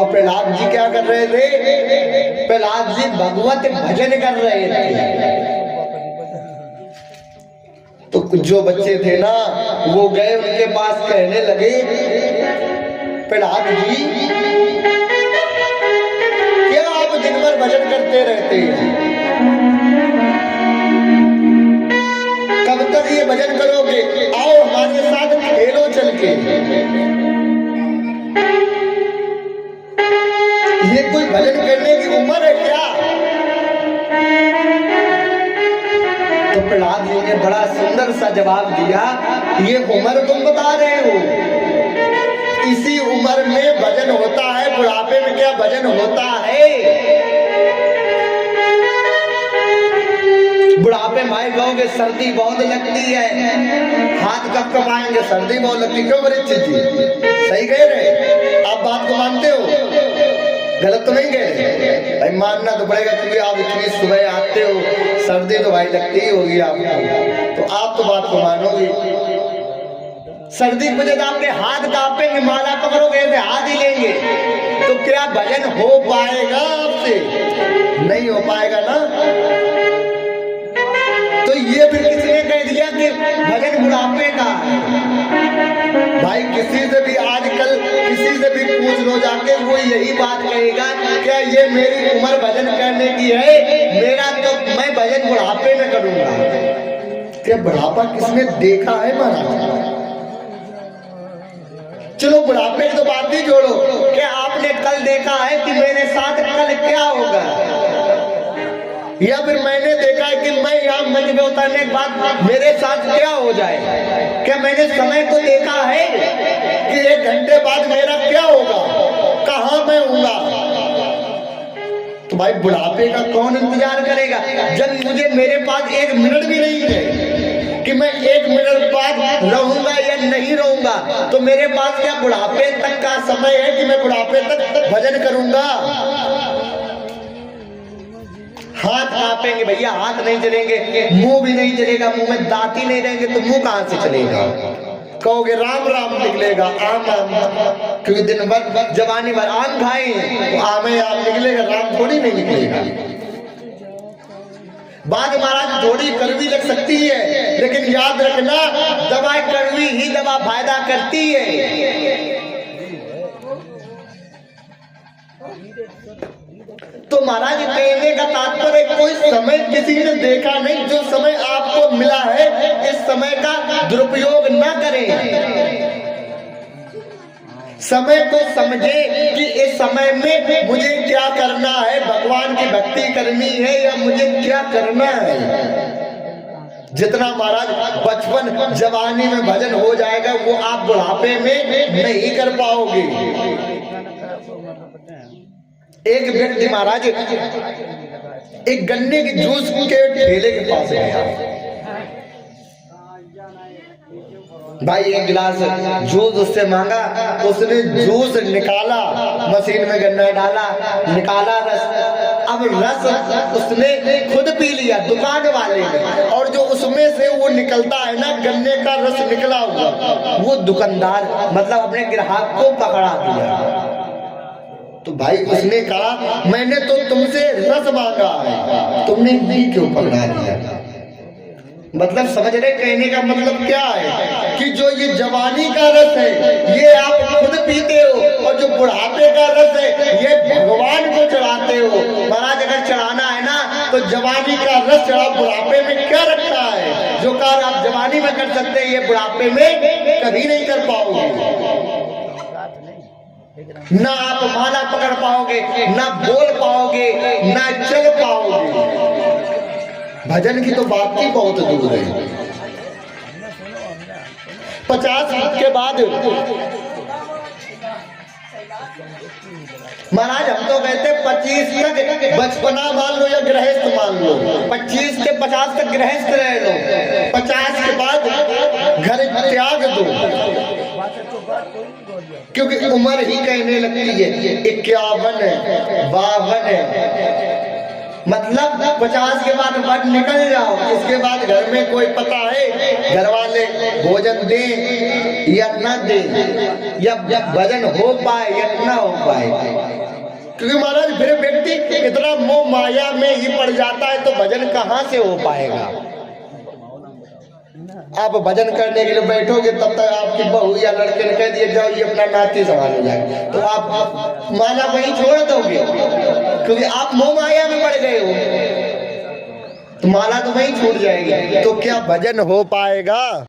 और प्रहलाद जी क्या कर रहे थे? प्रहलाद जी भगवत भजन कर रहे थे। तो जो बच्चे थे ना वो गए उनके पास, कहने लगे प्रहलाद जी क्या आप दिन भर भजन करते रहते हैं, कब तक ये भजन करोगे? आओ हमारे साथ खेलो चल के। ये कोई भजन करने की उम्र है क्या? तो प्रहलाद जी ने बड़ा सुंदर सा जवाब दिया, ये उम्र तुम बता रहे हो, इसी उम्र में भजन होता है, बुढ़ापे में क्या भजन होता है? बुढ़ापे माए कहोगे सर्दी बहुत लगती है, हाथ कब कमाएंगे, सर्दी बहुत लगती, क्यों परीक्षित जी? सही कह रहे, आप बात को मानते हो, गलत तो नहीं कह? भाई मानना तो पड़ेगा, क्योंकि आप इतनी सुबह आते हो, सर्दी तो भाई लगती ही होगी आपको, तो आप तो बात को मानोगे। सर्दी की वजह से आपके हाथ कांपेंगे, माला पकड़ोगे ऐसे हाथ ही लेंगे, तो क्या भजन हो पाएगा आपसे? नहीं हो पाएगा ना। तो ये फिर किसने कह दिया कि भजन बुढ़ापे का है? भाई किसी से भी आजकल किसी से भी पूछ लो जाके, वो यही बात कहेगा, क्या ये मेरी उम्र भजन करने की है, मेरा तो मैं भजन बुढ़ापे में करूंगा। क्या बुढ़ापा किसने देखा है महाराज? चलो बुढ़ापे की तो बात ही छोड़ो, क्या आपने कल देखा है कि मेरे साथ कल क्या होगा? या फिर मैंने देखा है कि मैं यहाँ मंच में उतरने के बाद मेरे साथ क्या हो जाए? क्या मैंने समय को देखा है कि 1 घंटे बाद मेरा क्या होगा, कहाँ मैं हूँगा? तो भाई बुढ़ापे का कौन इंतजार करेगा, जब मुझे मेरे पास 1 मिनट भी नहीं है कि मैं 1 मिनट बाद रहूंगा या नहीं रहूंगा, तो मेरे पास क्या बुढ़ापे तक का समय है कि मैं बुढ़ापे तक भजन करूंगा? हाथ कांपेंगे भैया, हाथ नहीं चलेंगे, मुंह भी नहीं चलेगा, मुंह में दांत ही नहीं रहेंगे तो मुंह कहां से चलेगा? कहोगे राम राम निकलेगा, आम आम, क्योंकि दिन भर जवानी भर आम खाए तो आमे आम निकलेगा, राम थोड़ी नहीं निकलेगा। बात महाराज थोड़ी कड़वी लग सकती है, लेकिन याद रखना दवा कड़वी ही दवा फायदा करती है। तो महाराज कहने का तात्पर्य कोई समय किसी ने देखा नहीं, जो समय आपको मिला है इस समय का दुरुपयोग न करें। समय को समझे कि इस समय में मुझे क्या करना है, भगवान की भक्ति करनी है या मुझे क्या करना है। जितना महाराज बचपन जवानी में भजन हो जाएगा वो आप बुढ़ापे में नहीं कर पाओगे। एक व्यक्ति महाराज एक गन्ने के जूस के ठेले के पास गया, भाई 1 गिलास जूस उससे मांगा, उसने जूस निकाला, मशीन में गन्ना डाला, निकाला रस, अब रस उसने खुद पी लिया दुकान वाले ने, और जो उसमें से वो निकलता है ना गन्ने का रस निकला हुआ, वो दुकानदार मतलब अपने ग्राहक को पकड़ा दिया। तो भाई उसने कहा मैंने तो तुमसे रस मांगा है, तुमने भी क्यों पकड़ा दिया? मतलब समझ रहे कहने का मतलब क्या है कि जो ये जवानी का रस है ये आप खुद पीते हो, और जो बुढ़ापे का रस है ये भगवान को चढ़ाते हो। महाराज अगर चढ़ाना है ना तो जवानी का रस चढ़ाओ, बुढ़ापे में क्या रखा है? जो कार्य आप जवानी में कर सकते हैं ये बुढ़ापे में कभी नहीं कर पाओगे। ना आप माला पकड़ पाओगे, ना बोल पाओगे, ना चल पाओगे। भजन की तो बात ही बहुत दूर है। 50 के बाद महाराज हम तो कहते 25 तक बचपना मान लो या गृहस्थ मान लो, 25 से 50 तक गृहस्थ रह लो, 50 के बाद घर त्याग दो, क्योंकि उम्र ही कहने लगती है 51, 52, मतलब 50 के बाद मत निकल जाओ। इसके बाद घर में कोई पता है, घर वाले भोजन दे या न दे, या भजन हो पाए या न हो पाए। क्योंकि महाराज फिर व्यक्ति इतना मोह माया में ही पड़ जाता है तो भजन कहाँ से हो पाएगा। आप भजन करने के लिए बैठोगे तब तक आपकी बहू या लड़के ने कह दिया जाओ ये अपना नाती संभाल जाए, तो आप माला वहीं छोड़ दोगे, क्योंकि आप मोह माया में पड़ गए हो, तो माला तो वहीं छूट जाएगी। तो क्या भजन हो पाएगा?